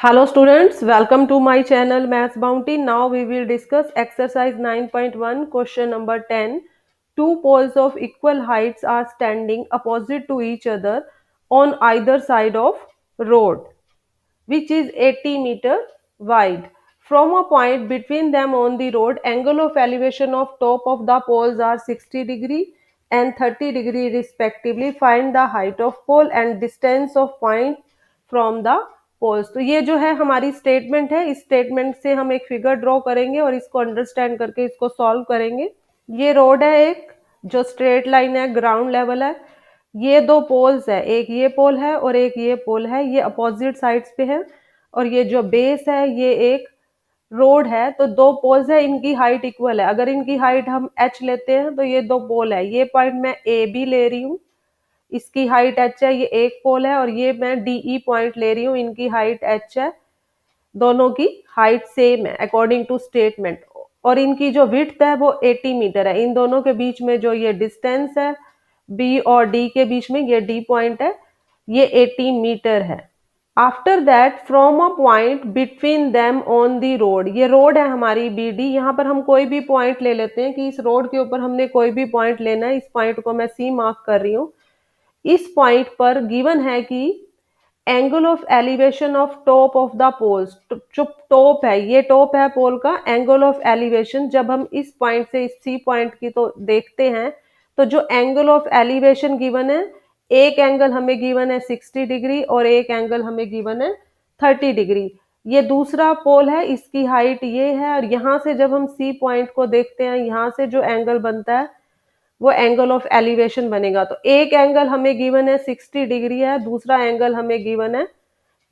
Hello students, welcome to my channel Maths Bounty. Now we will discuss exercise 9.1 question number 10. Two poles of equal heights are standing opposite to each other on either side of road, which is 80 meter wide. From a point between them on the road, angle of elevation of top of the poles are 60 degree and 30 degree respectively. Find the height of pole and distance of point from the poles. तो ये जो है हमारी statement है, इस statement से हम एक फिगर ड्रॉ करेंगे और इसको अंडरस्टैंड करके इसको सॉल्व करेंगे। ये रोड है एक जो स्ट्रेट लाइन है, ग्राउंड लेवल है। ये दो पोल्स है, एक ये पोल है और एक ये पोल है, ये अपोजिट साइड्स पे है। और ये जो बेस है ये एक रोड है, तो दो पोल्स है, इनकी हाइट इक्वल है। अगर इनकी हाइट हम h लेते हैं तो ये दो पोल है, ये पॉइंट मैं ए बी ले रही हूँ, इसकी हाइट h है, ये एक पोल है। और ये मैं डी ई पॉइंट ले रही हूँ, इनकी हाइट h है। दोनों की हाइट सेम है अकॉर्डिंग टू स्टेटमेंट। और इनकी जो विड्थ है वो 80 मीटर है। इन दोनों के बीच में जो ये डिस्टेंस है बी और डी के बीच में, ये डी पॉइंट है, ये 80 मीटर है। After that from a point between them on the road, ये रोड है हमारी बी डी। यहाँ पर हम कोई भी पॉइंट ले लेते हैं कि इस रोड के ऊपर हमने कोई भी पॉइंट लेना है। इस पॉइंट को मैं सी मार्क कर रही हूँ। इस पॉइंट पर गिवन है कि angle of elevation of top of the poles, जो टॉप है, ये टॉप है पोल का, एंगल ऑफ एलिवेशन जब हम इस पॉइंट से इस सी पॉइंट की तो देखते हैं, तो जो एंगल ऑफ एलिवेशन गिवन है, एक एंगल हमें गिवन है 60 डिग्री और एक एंगल हमें गिवन है 30 डिग्री। ये दूसरा पोल है, इसकी हाइट ये है। और यहाँ से जब हम सी पॉइंट को देखते हैं, यहाँ से जो एंगल बनता है वो एंगल ऑफ एलिवेशन बनेगा। तो एक एंगल हमें गिवन है 60 डिग्री है, दूसरा एंगल हमें गिवन है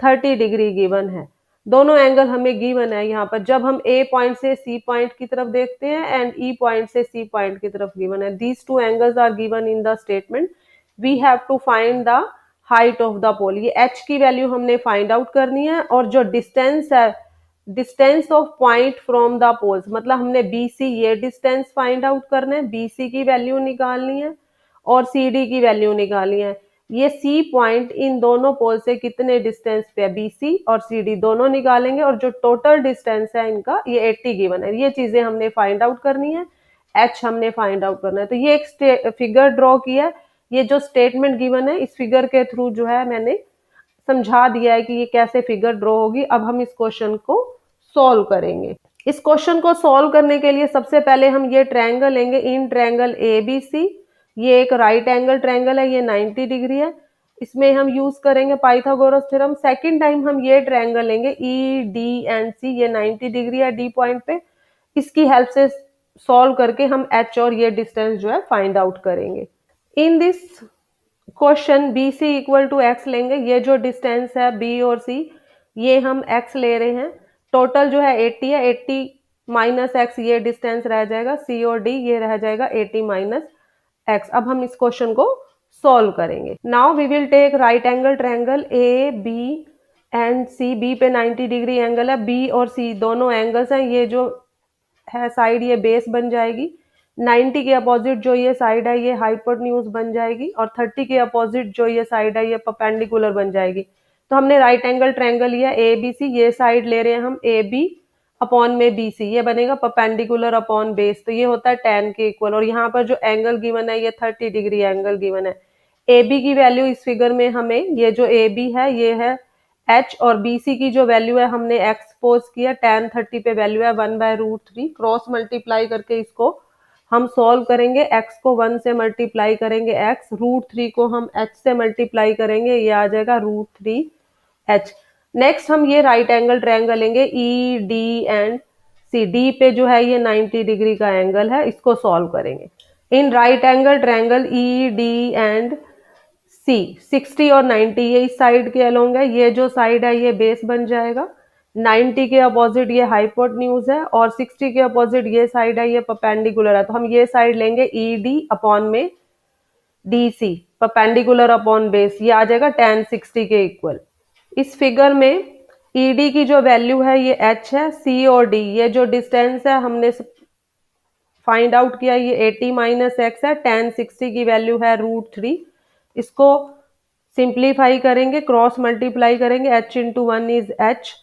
30 डिग्री गिवन है। दोनों एंगल हमें गिवन है यहाँ पर जब हम ए पॉइंट से सी पॉइंट की तरफ देखते हैं एंड ई पॉइंट से सी पॉइंट की तरफ गिवन है। These two angles are given in the statement. We have to find the height of the pole. ये एच की वैल्यू हमने फाइंड आउट करनी है। और जो डिस्टेंस है, distance of point from the poles, मतलब हमने बी सी ये डिस्टेंस फाइंड आउट करना है, बी सी की वैल्यू निकालनी है और सी डी की वैल्यू निकालनी है। ये सी पॉइंट इन दोनों पोल से कितने डिस्टेंस पे है, बी सी और सी डी दोनों निकालेंगे। और जो टोटल डिस्टेंस है इनका ये 80 गिवन है। ये चीजें हमने फाइंड आउट करनी है, एच हमने फाइंड आउट करना है। तो ये एक फिगर ड्रॉ किया है। ये जो स्टेटमेंट गिवन है, इस फिगर के थ्रू जो है मैंने समझा दिया है कि ये कैसे फिगर ड्रॉ होगी। अब हम इस क्वेश्चन को सॉल्व करेंगे। इस क्वेश्चन को सॉल्व करने के लिए सबसे पहले हम ये ट्रायंगल लेंगे, in triangle A B C. ये एक राइट एंगल ट्रायंगल है, ये 90 डिग्री है। इसमें हम यूज करेंगे पाइथागोरस थ्योरम। सेकंड टाइम हम ये ट्रायंगल लेंगे ई डी एंड सी, ये 90 डिग्री है डी पॉइंट पे। इसकी हेल्प से सॉल्व करके हम एच और ये डिस्टेंस जो है फाइंड आउट करेंगे। In this question B C equal to X लेंगे। ये जो डिस्टेंस है बी और सी, ये हम एक्स ले रहे हैं। टोटल जो है 80 है, 80 माइनस एक्स ये डिस्टेंस रह जाएगा, सी और डी ये रह जाएगा 80 माइनस एक्स। अब हम इस क्वेश्चन को सॉल्व करेंगे। Now we will take right angle triangle A B and C. B पे 90 डिग्री एंगल है, बी और सी दोनों एंगल्स हैं। ये जो है साइड ये बेस बन जाएगी, 90 के अपोजिट जो ये साइड है ये हाइपोटेन्यूज बन जाएगी, और 30 के अपोजिट जो ये साइड है ये परपेंडिकुलर बन जाएगी। तो हमने राइट एंगल ट्रायंगल लिया ए बी सी, ये साइड ले रहे हैं हम ए बी अपॉन में बी सी, ये बनेगा परपेंडिकुलर अपॉन बेस, तो ये होता है tan के इक्वल। और यहाँ पर जो एंगल गिवन है ये 30 डिग्री एंगल गिवन है। ए बी की वैल्यू इस फिगर में हमें, ये जो ए बी है ये है एच, और बी सी की जो वैल्यू है हमने एक्स पोज किया, tan 30 पे वैल्यू है 1/√3। क्रॉस मल्टीप्लाई करके इसको हम सॉल्व करेंगे। x को 1 से मल्टीप्लाई करेंगे x, √3 को हम h से मल्टीप्लाई करेंगे, ये आ जाएगा √3h। नेक्स्ट हम ये राइट एंगल ट्रायंगल लेंगे E D and C. D पे जो है ये 90 डिग्री का एंगल है, इसको सॉल्व करेंगे। In right angle triangle E D and C, 60 और 90 ये इस साइड के अलोंग है। ये जो साइड है ये बेस बन जाएगा, 90 के अपोजिट ये हाइपोटेन्यूज है, और 60 के अपोजिट ये साइड है ये परपेंडिकुलर है। तो हम ये साइड लेंगे ई डी अपॉन में D C, perpendicular upon base, ये आ जाएगा tan 60 के इक्वल। इस फिगर में ई डी की जो वैल्यू है ये h है, सी और डी ये जो डिस्टेंस है हमने फाइंड आउट किया, ये 80 माइनस एक्स है, tan 60 की वैल्यू है √3। इसको सिंप्लीफाई करेंगे, क्रॉस मल्टीप्लाई करेंगे, h इंटू 1 इज h,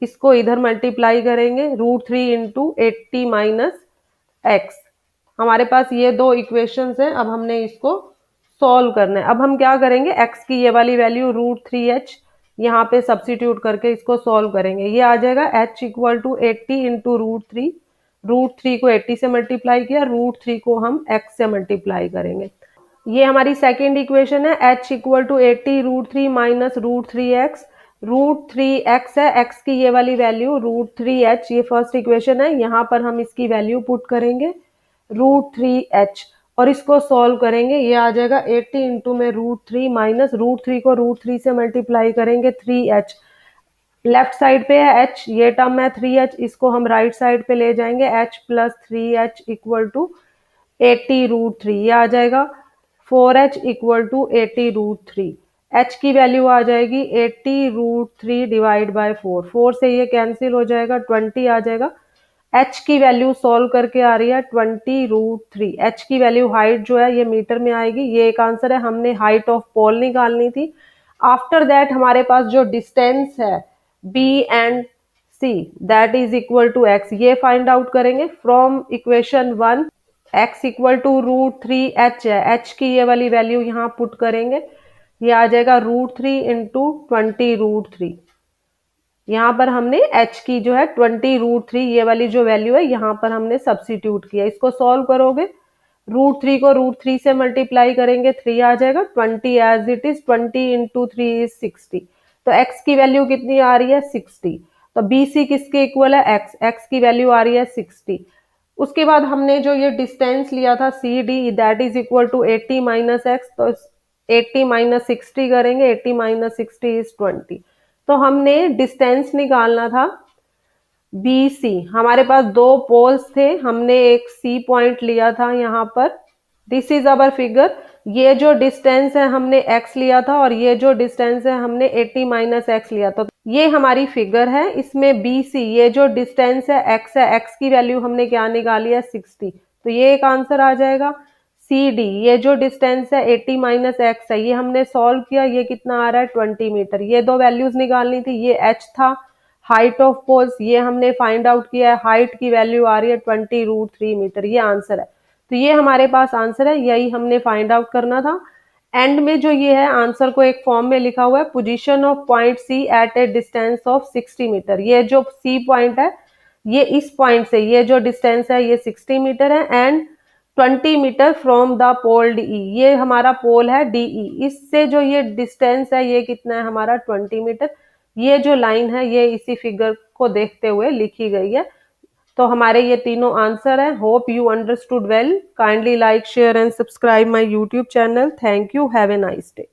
इसको इधर मल्टीप्लाई करेंगे, √3 इंटू 80 माइनस एक्स। हमारे पास ये दो इक्वेशंस हैं, अब हमने इसको सॉल्व करना है। अब हम क्या करेंगे, x की ये वाली वैल्यू √3h यहाँ पे सब्सिट्यूट करके इसको सॉल्व करेंगे। ये आ जाएगा h इक्वल टू 80 इंटू √3, √3 को 80 से मल्टीप्लाई किया, √3 को हम x से मल्टीप्लाई करेंगे। ये हमारी सेकेंड इक्वेशन है, h equal to 80 √3 minus √3x, √3x है, x की ये वाली वैल्यू √3h, ये फर्स्ट इक्वेशन है, यहाँ पर हम इसकी वैल्यू पुट करेंगे √3h और इसको सॉल्व करेंगे। ये आ जाएगा 80 इंटू में √3 माइनस √3 को √3 से मल्टीप्लाई करेंगे 3h, लेफ्ट साइड पे है h, ये टर्म है 3h, इसको हम राइट साइड पे ले जाएंगे, h plus 3h equal to 80 √3, ये आ जाएगा 4h इक्वल टू 80 √3। h की वैल्यू आ जाएगी 80 √3 डिवाइड बाय 4, 4 से ये कैंसिल हो जाएगा, 20 आ जाएगा। h की वैल्यू सॉल्व करके आ रही है 20 √3। h की वैल्यू हाइट जो है ये मीटर में आएगी, ये एक आंसर है। हमने हाइट ऑफ पोल निकालनी थी। आफ्टर दैट हमारे पास जो डिस्टेंस है b and c that is equal to x, ये फाइंड आउट करेंगे from equation 1। x equal to √3h है, h की ये वाली वैल्यू यहाँ पुट करेंगे, ये आ जाएगा √3 इंटू 20 √3। यहाँ पर हमने h की जो है 20 √3 ये वाली जो वैल्यू है यहाँ पर हमने सब्सिट्यूट किया। इसको सॉल्व करोगे, √3 को √3 से मल्टीप्लाई करेंगे, 3 आ जाएगा, 20 एज इट इज, 20 इंटू 3 इज 60। तो x की वैल्यू कितनी आ रही है 60। तो BC किसके इक्वल है x की वैल्यू आ रही है 60। उसके बाद हमने जो ये डिस्टेंस लिया था CD that is equal to 80 minus X, तो 80 माइनस 60 करेंगे, 80 माइनस 60 इज 20। तो हमने डिस्टेंस निकालना था BC। हमारे पास दो पोल्स थे, हमने एक C पॉइंट लिया था यहाँ पर, दिस इज अवर फिगर। ये जो डिस्टेंस है हमने x लिया था और ये जो डिस्टेंस है हमने 80 माइनस एक्स लिया था। ये हमारी फिगर है, इसमें BC ये जो डिस्टेंस है x है, x की वैल्यू हमने क्या निकाली है 60, तो ये एक आंसर आ जाएगा। CD ये जो डिस्टेंस है 80 माइनस एक्स है, ये हमने सॉल्व किया, ये कितना आ रहा है 20 मीटर। ये दो वैल्यूज निकालनी थी, ये h था, हाइट ऑफ पोल्स ये हमने फाइंड आउट किया है, हाइट की वैल्यू आ रही है 20 √3 मीटर, ये आंसर है। तो ये हमारे पास आंसर है, यही हमने फाइंड आउट करना था। एंड में जो ये है आंसर को एक फॉर्म में लिखा हुआ है, position of point C at a distance of 60 metre. ये जो C पॉइंट है ये इस पॉइंट से ये जो डिस्टेंस है ये 60 मीटर है and 20 metre from the pole DE, ये हमारा पोल है DE, इससे जो ये डिस्टेंस है ये कितना है हमारा 20 मीटर। ये जो लाइन है ये इसी फिगर को देखते हुए लिखी गई है। तो हमारे ये तीनों आंसर हैं। Hope you understood well. Kindly like share and subscribe my YouTube channel. Thank you, have a nice day.